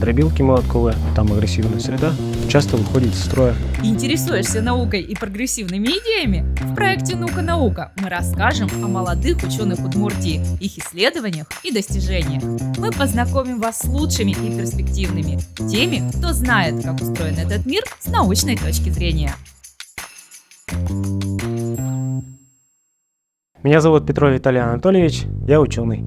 Дробилки молотковые, там агрессивная среда, часто выходит из строя. Интересуешься наукой и прогрессивными идеями? В проекте «Наука-наука» мы расскажем о молодых ученых Удмуртии, их исследованиях и достижениях. Мы познакомим вас с лучшими и перспективными, теми, кто знает, как устроен этот мир с научной точки зрения. Меня зовут Петров Виталий Анатольевич, я ученый.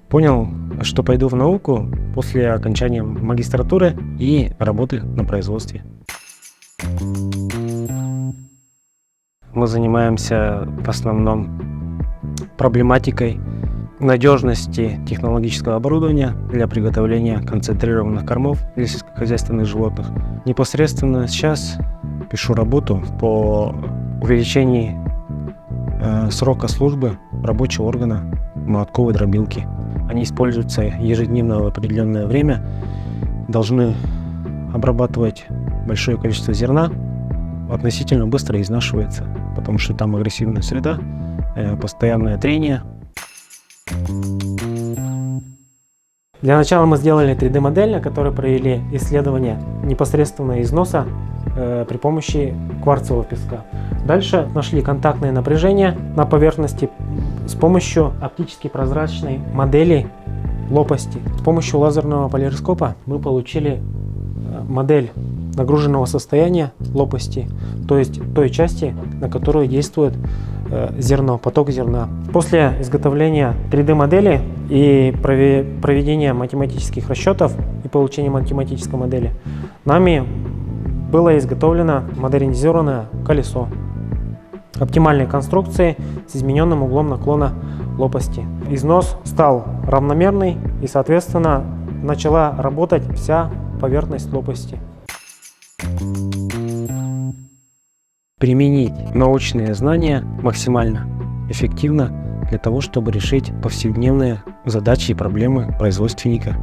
Понял, что пойду в науку после окончания магистратуры и работы на производстве. Мы занимаемся в основном проблематикой надежности технологического оборудования для приготовления концентрированных кормов для сельскохозяйственных животных. Непосредственно сейчас пишу работу по увеличению срока службы рабочего органа молотковой дробилки. Они используются ежедневно в определенное время, должны обрабатывать большое количество зерна, относительно быстро изнашивается, потому что там агрессивная среда, постоянное трение. Для начала мы сделали 3D-модель, на которой провели исследование непосредственно износа при помощи кварцевого песка. Дальше нашли контактное напряжение на поверхности с помощью оптически прозрачной модели лопасти. С помощью лазерного полироскопа мы получили модель нагруженного состояния лопасти, то есть той части, на которую действует зерно, поток зерна. После изготовления 3D-модели и проведения математических расчетов и получения математической модели нами было изготовлено модернизированное колесо оптимальной конструкции с измененным углом наклона лопасти. Износ стал равномерный и, соответственно, начала работать вся поверхность лопасти. Применить научные знания максимально эффективно для того, чтобы решить повседневные задачи и проблемы производственника.